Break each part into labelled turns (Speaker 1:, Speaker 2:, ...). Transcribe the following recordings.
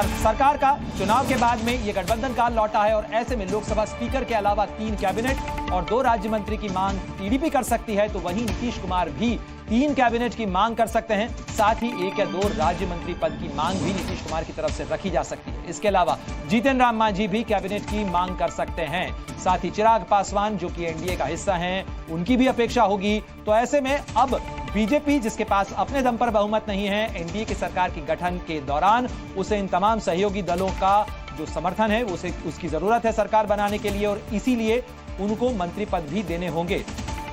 Speaker 1: सरकार का चुनाव के बाद में ये गठबंधन काल लौटा है और ऐसे में लोकसभा स्पीकर के अलावा 3 कैबिनेट और 2 राज्य मंत्री की मांग टीडीपी कर सकती है, तो वहीं नीतीश कुमार भी 3 कैबिनेट की मांग कर सकते हैं। साथ ही 1 या 2 राज्य मंत्री पद की मांग भी नीतीश कुमार की तरफ से रखी जा सकती है। इसके अलावा जीतन राम मांझी भी कैबिनेट की मांग कर सकते हैं। साथ ही चिराग पासवान जो कि एनडीए का हिस्सा हैं, उनकी भी अपेक्षा होगी। तो ऐसे में अब बीजेपी जिसके पास अपने दम पर बहुमत नहीं है, एनडीए की सरकार के गठन के दौरान उसे इन तमाम सहयोगी दलों का जो समर्थन है उसे उसकी जरूरत है सरकार बनाने के लिए, और इसीलिए उनको मंत्री पद भी देने होंगे।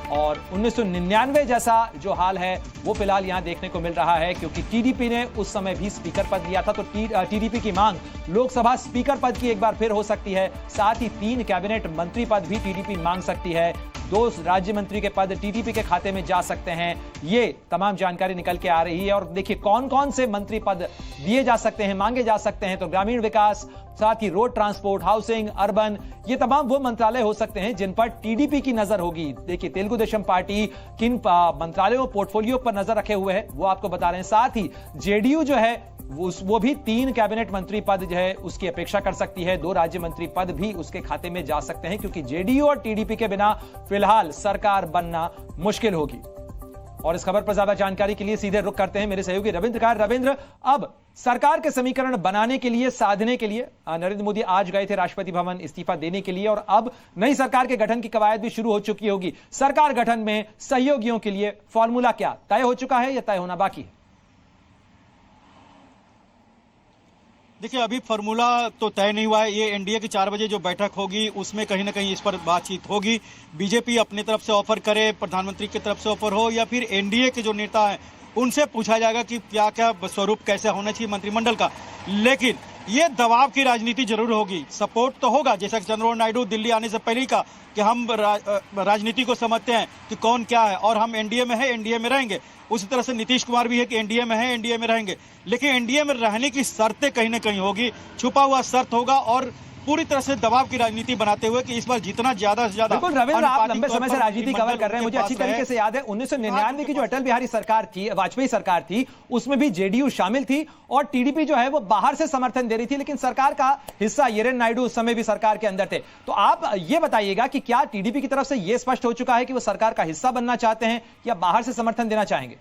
Speaker 1: और 1999 जैसा जो हाल है वो फिलहाल यहां देखने को मिल रहा है, क्योंकि टीडीपी ने उस समय भी स्पीकर पद दिया था, तो टीडीपी की मांग लोकसभा स्पीकर पद की एक बार फिर हो सकती है। साथ ही 3 कैबिनेट मंत्री पद भी टीडीपी मांग सकती है, 2 राज्य मंत्री के पद टीडीपी के खाते में जा सकते हैं। ये तमाम जानकारी निकल के आ रही है। और देखिए कौन कौन से मंत्री पद दिए जा सकते हैं, मांगे जा सकते हैं, तो ग्रामीण विकास, साथ ही रोड ट्रांसपोर्ट, हाउसिंग, अर्बन, ये तमाम वो मंत्रालय हो सकते हैं जिन पर टीडीपी की नजर होगी। देखिए तेलुगु देशम पार्टी किन मंत्रालयों पोर्टफोलियो पर नजर रखे हुए है वो आपको बता रहे हैं। साथ ही जेडीयू जो है वो भी 3 कैबिनेट मंत्री पद जो है उसकी अपेक्षा कर सकती है, 2 राज्य मंत्री पद भी उसके खाते में जा सकते हैं, क्योंकि जेडीयू और टीडीपी के बिना फिलहाल सरकार बनना मुश्किल होगी। और इस खबर पर ज्यादा जानकारी के लिए सीधे रुख करते हैं मेरे सहयोगी रविंद्र का। रविंद्र, अब सरकार के समीकरण बनाने के लिए, साधने के लिए नरेंद्र मोदी आज गए थे राष्ट्रपति भवन इस्तीफा देने के लिए, और अब नई सरकार के गठन की कवायद भी शुरू हो चुकी होगी। सरकार गठन में सहयोगियों के लिए फॉर्मूला क्या तय हो चुका है या तय होना बाकी है?
Speaker 2: देखिए अभी फॉर्मूला तो तय नहीं हुआ है। ये एनडीए की 4 बजे जो बैठक होगी उसमें कहीं ना कहीं इस पर बातचीत होगी। बीजेपी अपनी तरफ से ऑफर करे, प्रधानमंत्री की तरफ से ऑफर हो, या फिर एनडीए के जो नेता हैं उनसे पूछा जाएगा कि क्या क्या स्वरूप कैसे होना चाहिए मंत्रिमंडल का। लेकिन ये दबाव की राजनीति जरूर होगी। सपोर्ट तो होगा, जैसा कि चंद्रबाबू नायडू दिल्ली आने से पहले ही कहा कि हम राजनीति को समझते हैं कि कौन क्या है और हम एनडीए में है, एनडीए में रहेंगे। उसी तरह से नीतीश कुमार भी है कि एनडीए में है, एनडीए में रहेंगे। लेकिन एनडीए में रहने की शर्तें कहीं ना कहीं होगी, छुपा हुआ शर्त होगा, और पूरी तरह से दबाव की राजनीति बनाते हुए कि इस बार जितना ज्यादा से ज्यादा।
Speaker 1: बिल्कुल रविंद्र, आप लंबे समय से राजनीति कवर कर रहे हैं, मुझे अच्छी तरीके से याद है 1999 की जो अटल बिहारी सरकार थी, वाजपेयी सरकार थी, उसमें भी जेडीयू शामिल थी और टीडीपी जो है वो बाहर से समर्थन दे रही थी, लेकिन सरकार का हिस्सा येरेन नायडू उस समय भी सरकार के अंदर थे। तो आप ये बताइएगा कि क्या टीडीपी की तरफ से यह स्पष्ट हो चुका है कि वो सरकार का हिस्सा बनना चाहते हैं या बाहर से समर्थन देना चाहेंगे?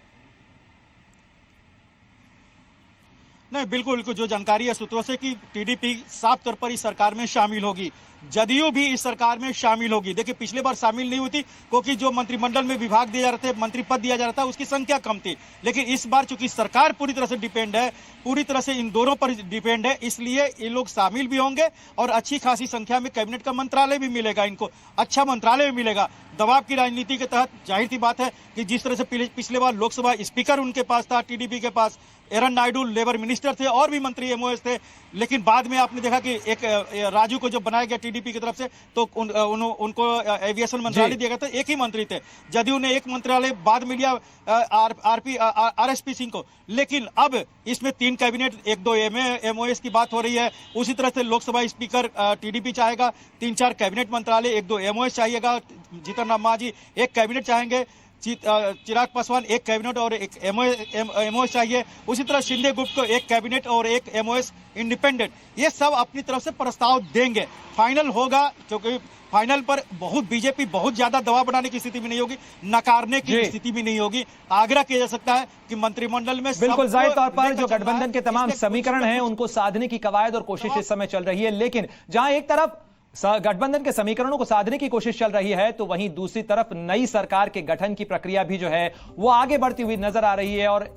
Speaker 2: नहीं, बिल्कुल जो जानकारी है सूत्रों से कि टीडीपी साफ तौर पर इस सरकार में शामिल होगी, जदयू भी इस सरकार में शामिल होगी। देखिए पिछले बार शामिल नहीं हुई थी क्योंकि जो मंत्रिमंडल में विभाग दिए जा रहे थे, मंत्री पद दिया जा रहा था, उसकी संख्या कम थी। लेकिन इस बार चूंकि सरकार पूरी तरह से डिपेंड है, पूरी तरह से इन दोनों पर डिपेंड है, इसलिए ये लोग शामिल भी होंगे और अच्छी खासी संख्या में कैबिनेट का मंत्रालय भी मिलेगा, इनको अच्छा मंत्रालय भी मिलेगा। दबाव की राजनीति के तहत जाहिर सी बात है कि जिस तरह से पिछले बार लोकसभा स्पीकर उनके पास था, टीडीपी के पास एरन नायडू लेबर मिनिस्टर थे और भी मंत्री एमओएस थे, लेकिन बाद में आपने देखा कि एक राजू को जब बनाया गया टीडीपी की तरफ से तो उनको एविएशन मंत्रालय दिया गया था, एक ही मंत्री थे। जदयू ने एक मंत्रालय बाद में लिया आरएसपी सिंह को, लेकिन अब इसमें 3 कैबिनेट, 1-2 एमओएस की बात हो रही है। उसी तरह से लोकसभा स्पीकर टीडीपी चाहेगा, 3-4 कैबिनेट मंत्रालय, 1-2 एमओएस चाहिएगा, जीतन राम मांझी 1 कैबिनेट चाहेंगे, चिराग पासवान 1 कैबिनेट और 1 एमओएस चाहिए। उसी तरह शिंदे ग्रुप को 1 कैबिनेट और 1 एमओएस इंडिपेंडेंट, ये सब अपनी तरफ से प्रस्ताव देंगे। फाइनल होगा, क्योंकि फाइनल पर बीजेपी बहुत ज्यादा दबाव बनाने की स्थिति में नहीं होगी, नकारने की स्थिति में नहीं होगी। आग्रह किया जा सकता है कि मंत्रिमंडल में
Speaker 1: बिल्कुल जाहिर तौर पर जो गठबंधन के तमाम समीकरण हैं उनको साधने की कवायद और कोशिश इस समय चल रही है। लेकिन जहां एक तरफ गठबंधन के समीकरणों को साधने की कोशिश चल रही है, तो वहीं दूसरी तरफ नई सरकार के गठन की प्रक्रिया भी जो है वो आगे बढ़ती हुई नजर आ रही है। और